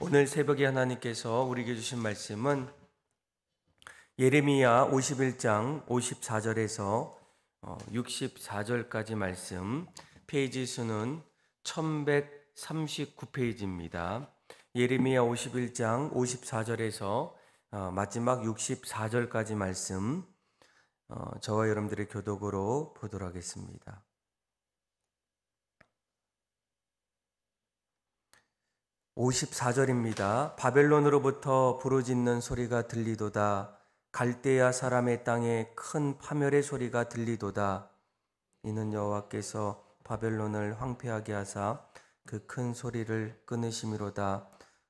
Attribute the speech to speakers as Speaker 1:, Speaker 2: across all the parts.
Speaker 1: 오늘 새벽에 하나님께서 우리에게 주신 말씀은 예레미야 51장 54절에서 64절까지 말씀, 페이지 수는 1139페이지입니다. 예레미야 51장 54절에서 마지막 64절까지 말씀, 저와 여러분들의 교독으로 보도록 하겠습니다. 54절입니다. 바벨론으로부터 부르짖는 소리가 들리도다. 갈대아 사람의 땅에 큰 파멸의 소리가 들리도다. 이는 여호와께서 바벨론을 황폐하게 하사 그 큰 소리를 끊으심이로다.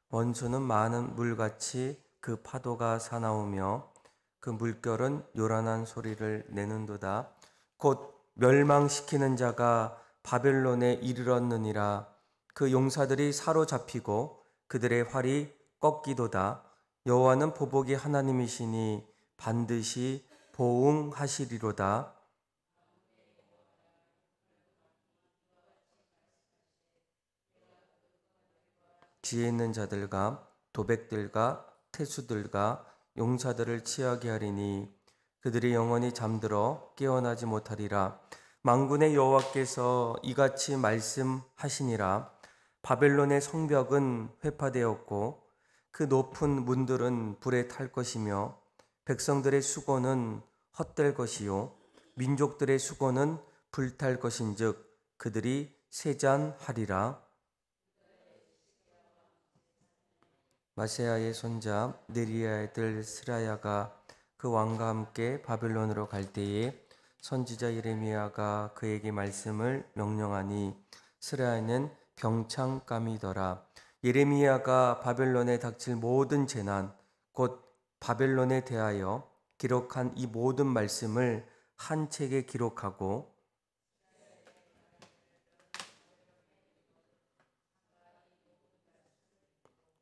Speaker 1: 원수는 많은 물같이 그 파도가 사나우며 그 물결은 요란한 소리를 내는도다. 곧 멸망시키는 자가 바벨론에 이르렀느니라. 그 용사들이 사로잡히고 그들의 활이 꺾이도다. 여호와는 보복의 하나님이시니 반드시 보응하시리로다. 지혜 있는 자들과 도백들과 태수들과 용사들을 취하게 하리니 그들이 영원히 잠들어 깨어나지 못하리라. 만군의 여호와께서 이같이 말씀하시니라. 바벨론의 성벽은 회파되었고 그 높은 문들은 불에 탈 것이며 백성들의 수고는 헛될 것이요 민족들의 수고는 불탈 것인즉 그들이 세잔하리라. 마세야의 손자 네리야의 들 스라야가 그 왕과 함께 바벨론으로 갈 때에 선지자 예레미야가 그에게 말씀을 명령하니 스라야는 병창감이더라. 예레미야가 바벨론에 닥칠 모든 재난, 곧 바벨론에 대하여 기록한 이 모든 말씀을 한 책에 기록하고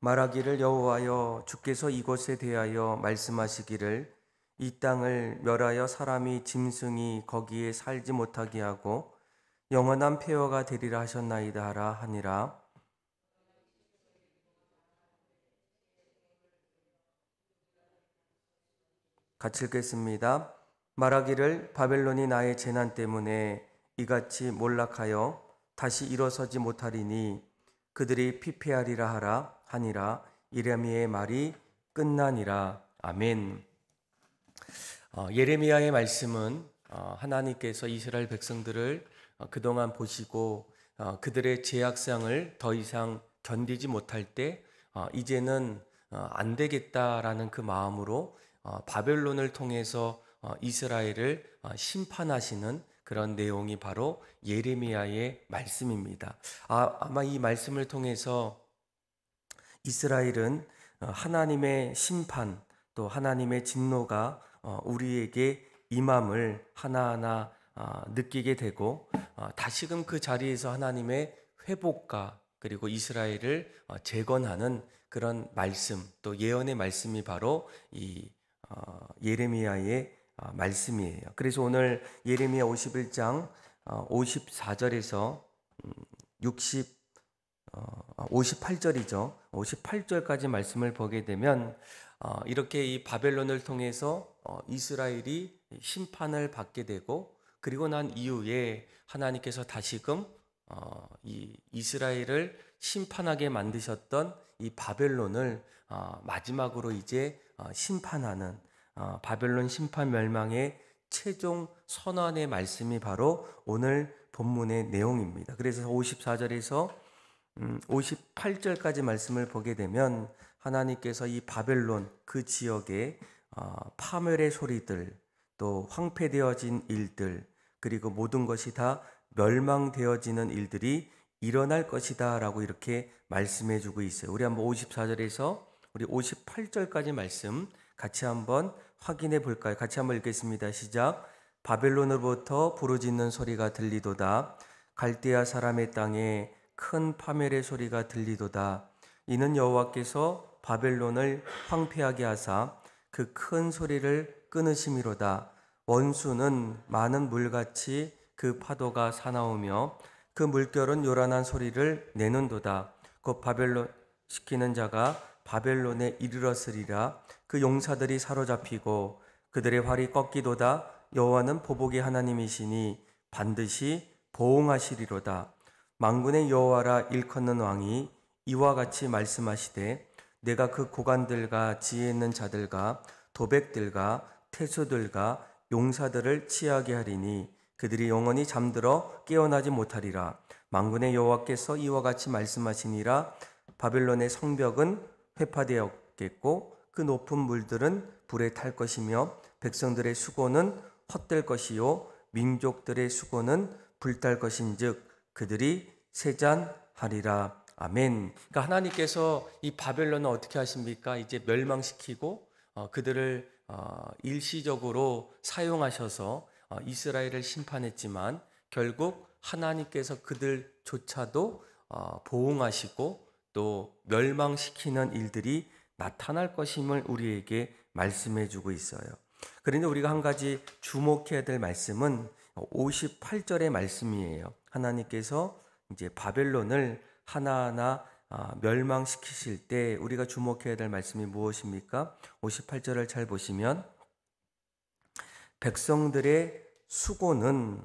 Speaker 1: 말하기를 여호와여 주께서 이곳에 대하여 말씀하시기를 이 땅을 멸하여 사람이 짐승이 거기에 살지 못하게 하고 영원한 폐허가 되리라 하셨나이다 하라 하니라. 같이 읽겠습니다. 말하기를 바벨론이 나의 재난 때문에 이같이 몰락하여 다시 일어서지 못하리니 그들이 피폐하리라 하라 하니라. 예레미야의 말이 끝나니라. 아멘. 예레미야의 말씀은 하나님께서 이스라엘 백성들을 그동안 보시고 그들의 죄악상을 더 이상 견디지 못할 때 이제는 안 되겠다라는 그 마음으로 바벨론을 통해서 이스라엘을 심판하시는 그런 내용이 바로 예레미야의 말씀입니다. 아마 이 말씀을 통해서 이스라엘은 하나님의 심판 또 하나님의 진노가 우리에게 임함을 하나하나 느끼게 되고 다시금 그 자리에서 하나님의 회복과 그리고 이스라엘을 재건하는 그런 말씀 또 예언의 말씀이 바로 이 예레미야의 말씀이에요. 그래서 오늘 예레미야 51장 54절에서 58절이죠. 58절까지 말씀을 보게 되면 이렇게 이 바벨론을 통해서 이스라엘이 심판을 받게 되고 그리고 난 이후에 하나님께서 다시금 이 이스라엘을 심판하게 만드셨던 이 바벨론을 마지막으로 이제 심판하는 바벨론 심판 멸망의 최종 선언의 말씀이 바로 오늘 본문의 내용입니다. 그래서 54절에서 58절까지 말씀을 보게 되면 하나님께서 이 바벨론 그 지역에 파멸의 소리들 또 황폐되어진 일들 그리고 모든 것이 다 멸망되어지는 일들이 일어날 것이다 라고 이렇게 말씀해 주고 있어요. 우리 한번 54절에서 우리 58절까지 말씀 같이 한번 확인해 볼까요? 같이 한번 읽겠습니다. 시작. 바벨론으로부터 부르짖는 소리가 들리도다. 갈대아 사람의 땅에 큰 파멸의 소리가 들리도다. 이는 여호와께서 바벨론을 황폐하게 하사 그 큰 소리를 끊으심이로다. 원수는 많은 물같이 그 파도가 사나우며 그 물결은 요란한 소리를 내는도다. 곧 바벨론 시키는 자가 바벨론에 이르렀으리라. 그 용사들이 사로잡히고 그들의 활이 꺾이도다. 여호와는 보복의 하나님이시니 반드시 보응하시리로다. 만군의 여호와라 일컫는 왕이 이와 같이 말씀하시되 내가 그 고관들과 지혜 있는 자들과 도백들과 태수들과 용사들을 취하게 하리니 그들이 영원히 잠들어 깨어나지 못하리라. 만군의 여호와께서 이와 같이 말씀하시니라. 바벨론의 성벽은 회파되었겠고 그 높은 물들은 불에 탈 것이며 백성들의 수고는 헛될 것이요 민족들의 수고는 불탈 것인즉 그들이 세잔하리라. 아멘. 그러니까 하나님께서 이 바벨론을 어떻게 하십니까? 이제 멸망시키고 그들을 일시적으로 사용하셔서 이스라엘을 심판했지만 결국 하나님께서 그들조차도 보응하시고 또 멸망시키는 일들이 나타날 것임을 우리에게 말씀해 주고 있어요. 그런데 우리가 한 가지 주목해야 될 말씀은 58절의 말씀이에요. 하나님께서 이제 바벨론을 하나하나 멸망시키실 때 우리가 주목해야 될 말씀이 무엇입니까? 58절을 잘 보시면 백성들의 수고는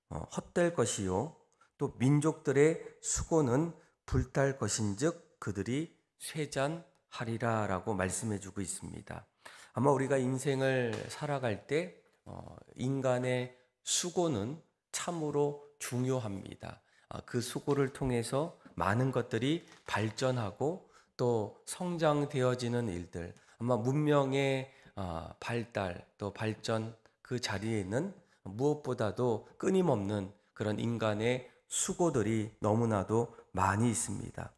Speaker 1: 헛될 것이요 또 민족들의 수고는 불탈 것인즉 그들이 쇠잔하리라 라고 말씀해 주고 있습니다. 아마 우리가 인생을 살아갈 때 인간의 수고는 참으로 중요합니다. 그 수고를 통해서 많은 것들이 발전하고 또 성장되어지는 일들, 아마 문명의 발달 또 발전 그 자리에는 무엇보다도 끊임없는 그런 인간의 수고들이 너무나도 많이 있습니다.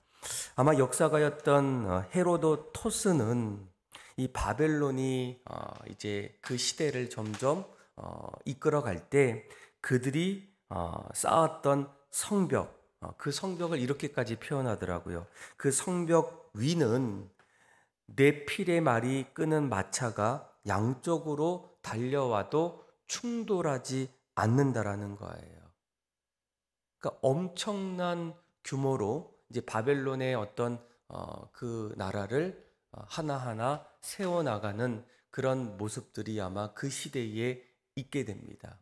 Speaker 1: 아마 역사가였던 헤로도토스는 이 바벨론이 이제 그 시대를 점점 이끌어갈 때 그들이 쌓았던 성벽, 그 성벽을 이렇게까지 표현하더라고요. 그 성벽 위는 내 필의 말이 끄는 마차가 양쪽으로 달려와도 충돌하지 않는다라는 거예요. 그러니까 엄청난 규모로 이제 바벨론의 어떤 그 나라를 하나하나 세워나가는 그런 모습들이 아마 그 시대에 있게 됩니다.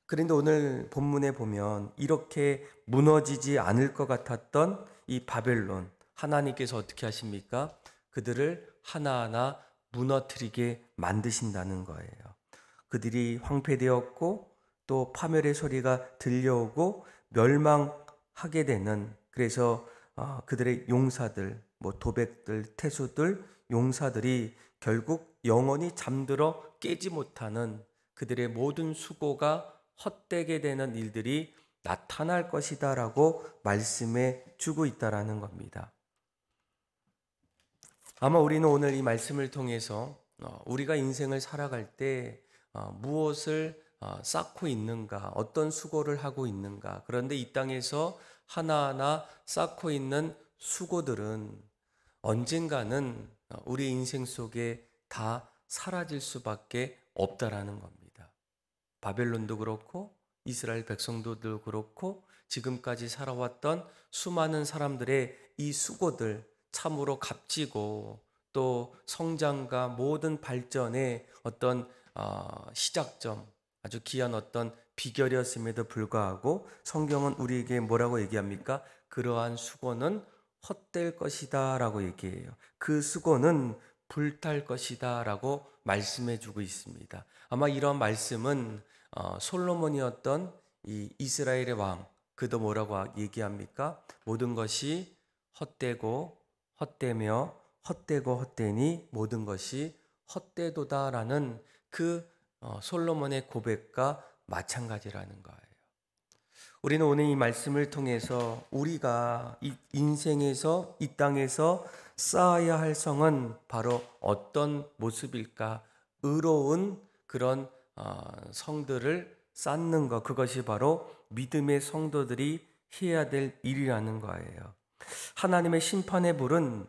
Speaker 1: 그런데 오늘 본문에 보면 이렇게 무너지지 않을 것 같았던 이 바벨론, 하나님께서 어떻게 하십니까? 그들을 하나하나 무너뜨리게 만드신다는 거예요. 그들이 황폐되었고 또 파멸의 소리가 들려오고 멸망하게 되는, 그래서 그들의 용사들, 도백들, 태수들, 용사들이 결국 영원히 잠들어 깨지 못하는 그들의 모든 수고가 헛되게 되는 일들이 나타날 것이다 라고 말씀해 주고 있다라는 겁니다. 아마 우리는 오늘 이 말씀을 통해서 우리가 인생을 살아갈 때 무엇을 쌓고 있는가, 어떤 수고를 하고 있는가. 그런데 이 땅에서 하나하나 쌓고 있는 수고들은 언젠가는 우리 인생 속에 다 사라질 수밖에 없다라는 겁니다. 바벨론도 그렇고 이스라엘 백성들도 그렇고 지금까지 살아왔던 수많은 사람들의 이 수고들 참으로 값지고 또 성장과 모든 발전의 어떤 시작점, 아주 귀한 어떤 비결이었음에도 불구하고 성경은 우리에게 뭐라고 얘기합니까? 그러한 수고는 헛될 것이다 라고 얘기해요. 그 수고는 불탈 것이다 라고 말씀해 주고 있습니다. 아마 이런 말씀은 솔로몬이었던 이 이스라엘의 왕, 그도 뭐라고 얘기합니까? 모든 것이 헛되고 헛되며 헛되고 헛되니 모든 것이 헛되도다라는 그 솔로몬의 고백과 마찬가지라는 거예요. 우리는 오늘 이 말씀을 통해서 우리가 이 인생에서 이 땅에서 쌓아야 할 성은 바로 어떤 모습일까? 의로운 그런 성들을 쌓는 것, 그것이 바로 믿음의 성도들이 해야 될 일이라는 거예요. 하나님의 심판의 불은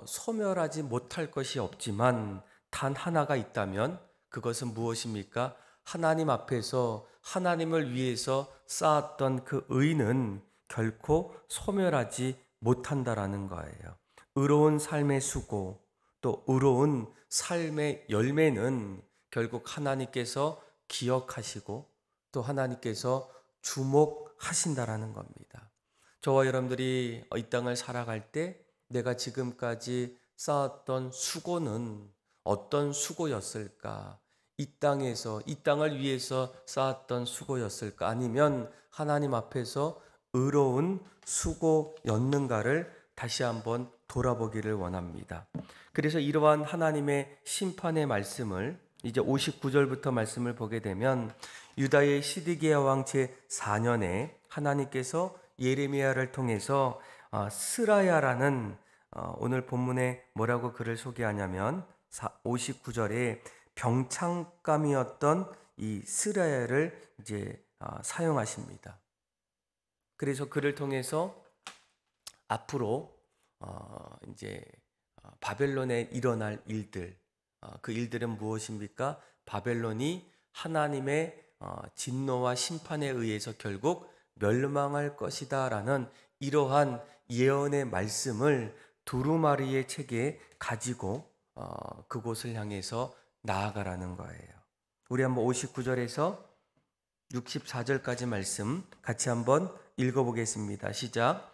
Speaker 1: 소멸하지 못할 것이 없지만 단 하나가 있다면 그것은 무엇입니까? 하나님 앞에서 하나님을 위해서 쌓았던 그 의는 결코 소멸하지 못한다라는 거예요. 의로운 삶의 수고, 또 의로운 삶의 열매는 결국 하나님께서 기억하시고 또 하나님께서 주목하신다라는 겁니다. 저와 여러분들이 이 땅을 살아갈 때 내가 지금까지 쌓았던 수고는 어떤 수고였을까? 이 땅에서, 이 땅을 위해서 쌓았던 수고였을까? 아니면 하나님 앞에서 의로운 수고였는가를 다시 한번 돌아보기를 원합니다. 그래서 이러한 하나님의 심판의 말씀을 이제 59절부터 말씀을 보게 되면 유다의 시드기야 왕 제4년에 하나님께서 예레미야를 통해서 스라야라는 오늘 본문에 뭐라고 그를 소개하냐면 59절에 병창감이었던 이 스라야를 이제 사용하십니다. 그래서 그를 통해서 앞으로 이제 바벨론에 일어날 일들, 그 일들은 무엇입니까? 바벨론이 하나님의 진노와 심판에 의해서 결국 멸망할 것이다라는 이러한 예언의 말씀을 두루마리의 책에 가지고 그곳을 향해서 나아가라는 거예요. 우리 한번 59절에서 64절까지 말씀 같이 한번 읽어보겠습니다. 시작.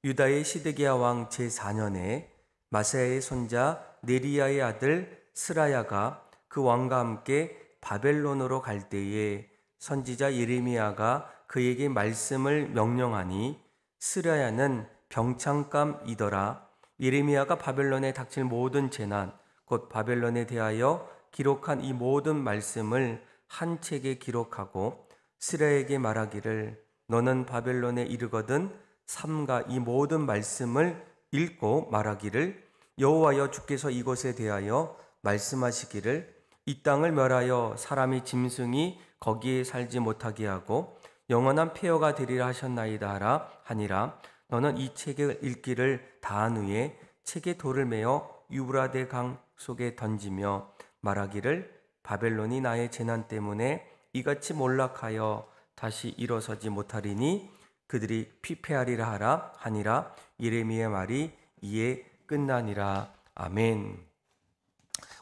Speaker 1: 유다의 시드기야 왕 제4년에 마세야의 손자 네리야의 아들 스라야가 그 왕과 함께 바벨론으로 갈 때에 선지자 예레미야가 그에게 말씀을 명령하니 스라야는 병창감이더라. 예레미야가 바벨론에 닥칠 모든 재난 곧 바벨론에 대하여 기록한 이 모든 말씀을 한 책에 기록하고 스라야에게 말하기를 너는 바벨론에 이르거든 삼가 이 모든 말씀을 읽고 말하기를 여호와여 주께서 이곳에 대하여 말씀하시기를 이 땅을 멸하여 사람이 짐승이 거기에 살지 못하게 하고 영원한 폐허가 되리라 하셨나이다 하라 하니라. 너는 이 책을 읽기를 다한 후에 책에 돌을 메어 유브라데 강 속에 던지며 말하기를 바벨론이 나의 재난 때문에 이같이 몰락하여 다시 일어서지 못하리니 그들이 피폐하리라 하라 하니라. 예레미야의 말이 이에 끝나니라. 아멘.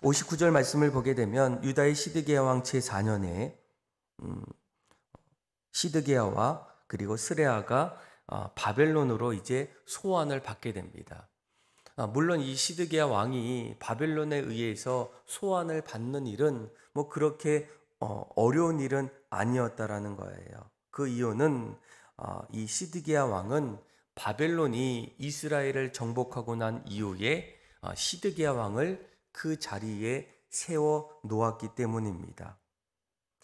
Speaker 1: 59절 말씀을 보게 되면 유다의 시드기야 왕 제4년에 시드기야와 그리고 스레아가 바벨론으로 이제 소환을 받게 됩니다. 물론 이 시드기야 왕이 바벨론에 의해서 소환을 받는 일은 뭐 그렇게 어려운 일은 아니었다라는 거예요. 그 이유는 이 시드기야 왕은 바벨론이 이스라엘을 정복하고 난 이후에 시드기야 왕을 그 자리에 세워 놓았기 때문입니다.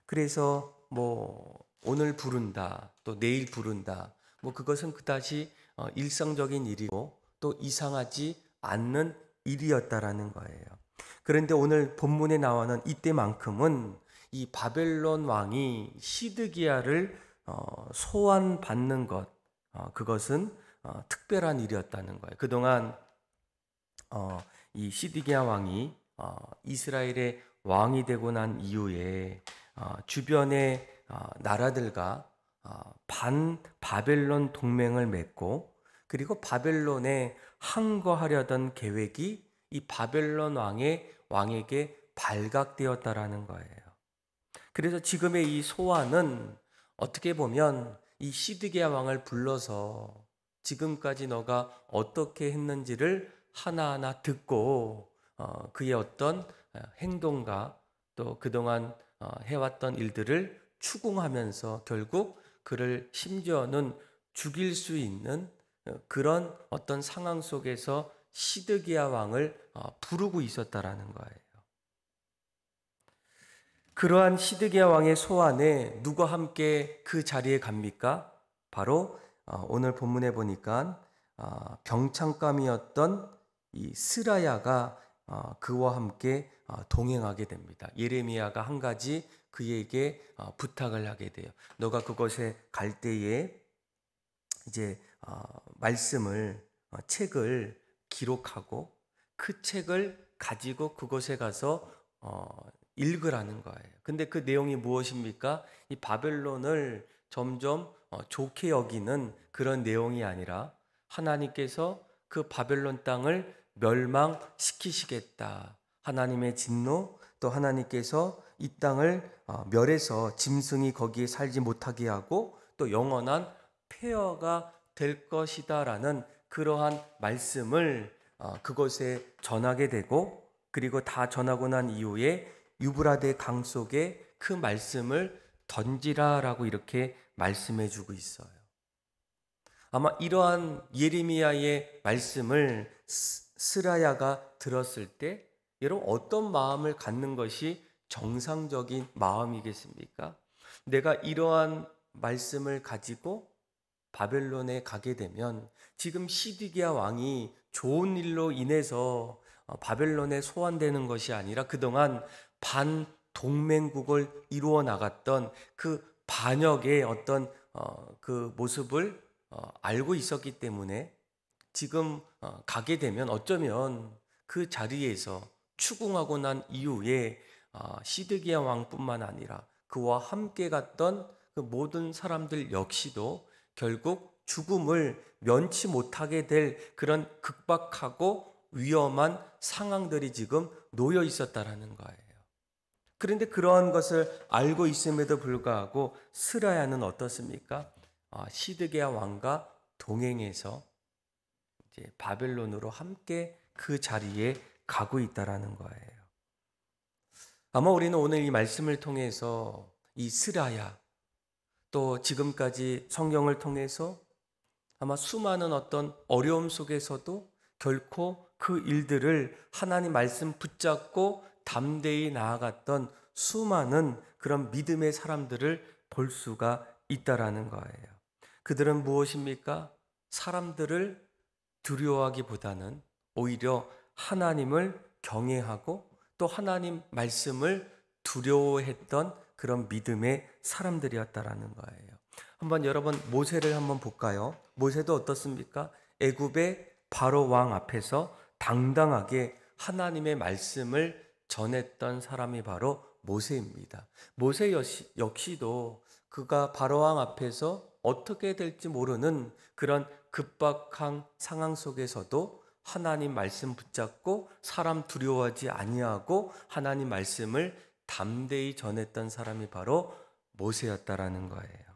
Speaker 1: 그래서 뭐 오늘 부른다, 또 내일 부른다, 뭐 그것은 그다지 일상적인 일이고 또 이상하지 않는 일이었다라는 거예요. 그런데 오늘 본문에 나오는 이때만큼은 이 바벨론 왕이 시드기야를 소환받는 것, 그것은 특별한 일이었다는 거예요. 그동안 이 시드기야 왕이 이스라엘의 왕이 되고 난 이후에 주변의 나라들과 반 바벨론 동맹을 맺고 그리고 바벨론에 항거하려던 계획이 이 바벨론 왕에게 발각되었다라는 거예요. 그래서 지금의 이 소환은 어떻게 보면 이 시드기야 왕을 불러서 지금까지 너가 어떻게 했는지를 하나하나 듣고 그의 어떤 행동과 또 그동안 해왔던 일들을 추궁하면서 결국 그를 심지어는 죽일 수 있는 그런 어떤 상황 속에서 시드기야 왕을 부르고 있었다라는 거예요. 그러한 시드기야 왕의 소환에 누가 함께 그 자리에 갑니까? 바로 오늘 본문에 보니까 병창감이었던 이 스라야가 그와 함께 동행하게 됩니다. 예레미야가 한 가지 그에게 부탁을 하게 돼요. 너가 그곳에 갈 때에 이제 말씀을 책을 기록하고 그 책을 가지고 그곳에 가서 읽으라는 거예요. 근데 그 내용이 무엇입니까? 이 바벨론을 점점 좋게 여기는 그런 내용이 아니라 하나님께서 그 바벨론 땅을 멸망시키시겠다. 하나님의 진노, 또 하나님께서 이 땅을 멸해서 짐승이 거기에 살지 못하게 하고 또 영원한 폐허가 될 것이다라는 그러한 말씀을 그곳에 전하게 되고, 그리고 다 전하고 난 이후에 유브라데 강 속에 그 말씀을 던지라라고 이렇게 말씀해 주고 있어요. 아마 이러한 예레미야의 말씀을 스라야가 들었을 때 여러분 어떤 마음을 갖는 것이 정상적인 마음이겠습니까? 내가 이러한 말씀을 가지고 바벨론에 가게 되면 지금 시드기야 왕이 좋은 일로 인해서 바벨론에 소환되는 것이 아니라 그동안 반동맹국을 이루어 나갔던 그 반역의 어떤 그 모습을 알고 있었기 때문에 지금 가게 되면 어쩌면 그 자리에서 추궁하고 난 이후에 시드기야 왕뿐만 아니라 그와 함께 갔던 그 모든 사람들 역시도 결국 죽음을 면치 못하게 될 그런 극박하고 위험한 상황들이 지금 놓여 있었다라는 거예요. 그런데 그러한 것을 알고 있음에도 불구하고 스라야는 어떻습니까? 시드기야 왕과 동행해서 이제 바벨론으로 함께 그 자리에 가고 있다라는 거예요. 아마 우리는 오늘 이 말씀을 통해서 이 스라야, 또 지금까지 성경을 통해서 아마 수많은 어떤 어려움 속에서도 결코 그 일들을 하나님 말씀 붙잡고 담대히 나아갔던 수많은 그런 믿음의 사람들을 볼 수가 있다라는 거예요. 그들은 무엇입니까? 사람들을 두려워하기보다는 오히려 하나님을 경외하고 또 하나님 말씀을 두려워했던 그런 믿음의 사람들이었다라는 거예요. 한번 여러분 모세를 한번 볼까요? 모세도 어떻습니까? 애굽의 바로 왕 앞에서 당당하게 하나님의 말씀을 전했던 사람이 바로 모세입니다. 모세 역시도 그가 바로 왕 앞에서 어떻게 될지 모르는 그런 급박한 상황 속에서도 하나님 말씀 붙잡고 사람 두려워하지 아니하고 하나님 말씀을 담대히 전했던 사람이 바로 모세였다라는 거예요.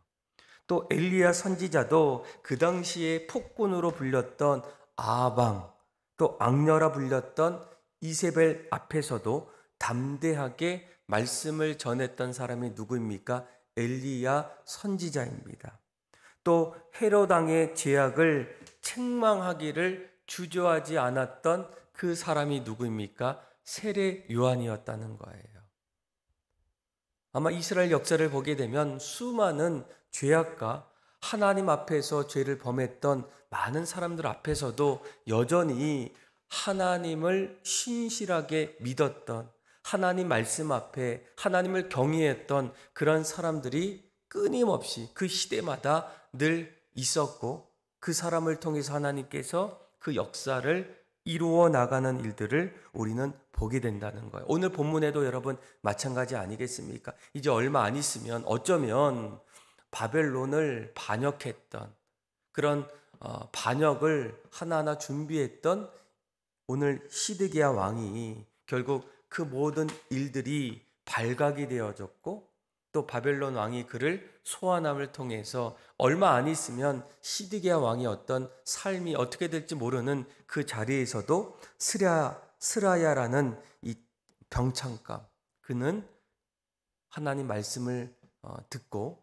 Speaker 1: 또 엘리야 선지자도 그 당시에 폭군으로 불렸던 아방, 또 악녀라 불렸던 이세벨 앞에서도 담대하게 말씀을 전했던 사람이 누구입니까? 엘리야 선지자입니다. 또 헤롯 왕의 죄악을 책망하기를 주저하지 않았던 그 사람이 누구입니까? 세례 요한이었다는 거예요. 아마 이스라엘 역사를 보게 되면 수많은 죄악과 하나님 앞에서 죄를 범했던 많은 사람들 앞에서도 여전히 하나님을 신실하게 믿었던, 하나님 말씀 앞에 하나님을 경외했던 그런 사람들이 끊임없이 그 시대마다 늘 있었고, 그 사람을 통해서 하나님께서 그 역사를 이루어 나가는 일들을 우리는 보게 된다는 거예요. 오늘 본문에도 여러분 마찬가지 아니겠습니까? 이제 얼마 안 있으면 어쩌면 바벨론을 반역했던 그런 반역을 하나하나 준비했던 오늘 시드기야 왕이 결국 그 모든 일들이 발각이 되어졌고, 또 바벨론 왕이 그를 소환함을 통해서 얼마 안 있으면 시드기야 왕의 어떤 삶이 어떻게 될지 모르는 그 자리에서도 스라야라는 이 병창감, 그는 하나님 말씀을 듣고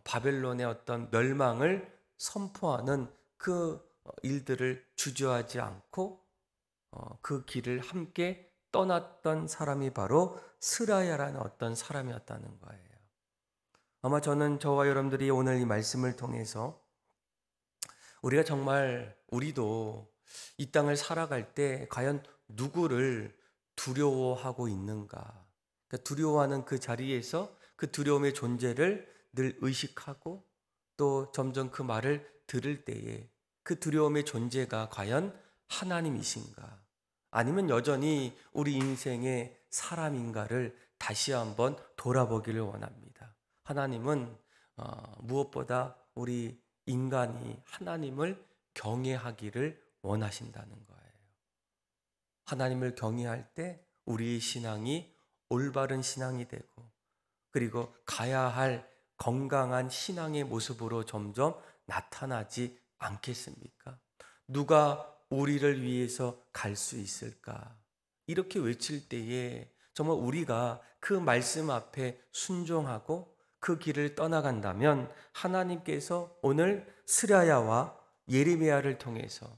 Speaker 1: 바벨론의 어떤 멸망을 선포하는 그 일들을 주저하지 않고 그 길을 함께 떠났던 사람이 바로 스라야라는 어떤 사람이었다는 거예요. 아마 저는 저와 여러분들이 오늘 이 말씀을 통해서 우리가 정말 우리도 이 땅을 살아갈 때 과연 누구를 두려워하고 있는가? 그러니까 두려워하는 그 자리에서 그 두려움의 존재를 늘 의식하고 또 점점 그 말을 들을 때에 그 두려움의 존재가 과연 하나님이신가? 아니면 여전히 우리 인생의 사람인가를 다시 한번 돌아보기를 원합니다. 하나님은 무엇보다 우리 인간이 하나님을 경외하기를 원하신다는 거예요. 하나님을 경외할 때 우리의 신앙이 올바른 신앙이 되고, 그리고 가야 할 건강한 신앙의 모습으로 점점 나타나지 않겠습니까? 누가 우리를 위해서 갈 수 있을까? 이렇게 외칠 때에 정말 우리가 그 말씀 앞에 순종하고 그 길을 떠나간다면 하나님께서 오늘 스라야와 예레미야를 통해서,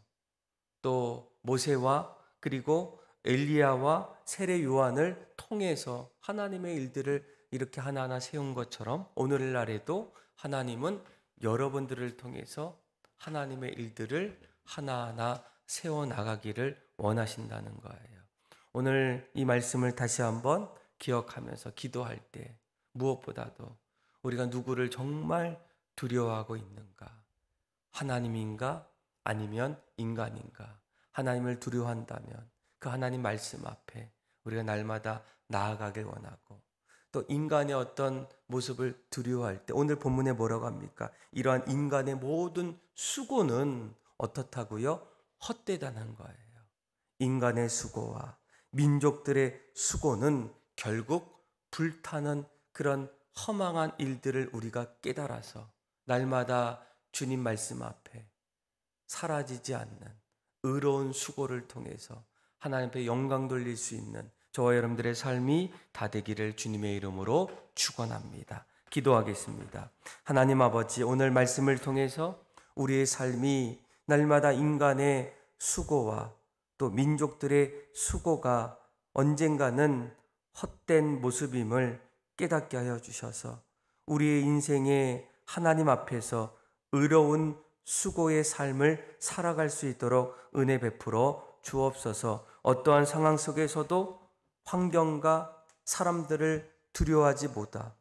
Speaker 1: 또 모세와 그리고 엘리야와 세례 요한을 통해서 하나님의 일들을 이렇게 하나하나 세운 것처럼 오늘날에도 하나님은 여러분들을 통해서 하나님의 일들을 하나하나 세워나가기를 원하신다는 거예요. 오늘 이 말씀을 다시 한번 기억하면서 기도할 때 무엇보다도 우리가 누구를 정말 두려워하고 있는가? 하나님인가? 아니면 인간인가? 하나님을 두려워한다면 그 하나님 말씀 앞에 우리가 날마다 나아가길 원하고, 또 인간의 어떤 모습을 두려워할 때 오늘 본문에 뭐라고 합니까? 이러한 인간의 모든 수고는 어떻다고요? 헛되다는 거예요. 인간의 수고와 민족들의 수고는 결국 불타는 그런 허망한 일들을 우리가 깨달아서 날마다 주님 말씀 앞에 사라지지 않는 의로운 수고를 통해서 하나님 앞에 영광 돌릴 수 있는 저와 여러분들의 삶이 다 되기를 주님의 이름으로 축원합니다. 기도하겠습니다. 하나님 아버지, 오늘 말씀을 통해서 우리의 삶이 날마다 인간의 수고와 또 민족들의 수고가 언젠가는 헛된 모습임을 깨닫게 하여 주셔서 우리의 인생에 하나님 앞에서 의로운 수고의 삶을 살아갈 수 있도록 은혜 베풀어 주옵소서. 어떠한 상황 속에서도 환경과 사람들을 두려워하지 못하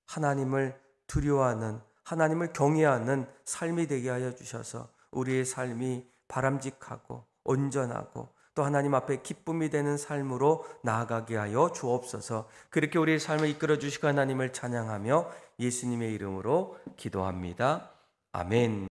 Speaker 1: 하나님을 두려워하는, 하나님을 경외하는 삶이 되게 하여 주셔서 우리의 삶이 바람직하고 온전하고 또 하나님 앞에 기쁨이 되는 삶으로 나아가게 하여 주옵소서. 그렇게 우리의 삶을 이끌어 주시고 하나님을 찬양하며 예수님의 이름으로 기도합니다. 아멘.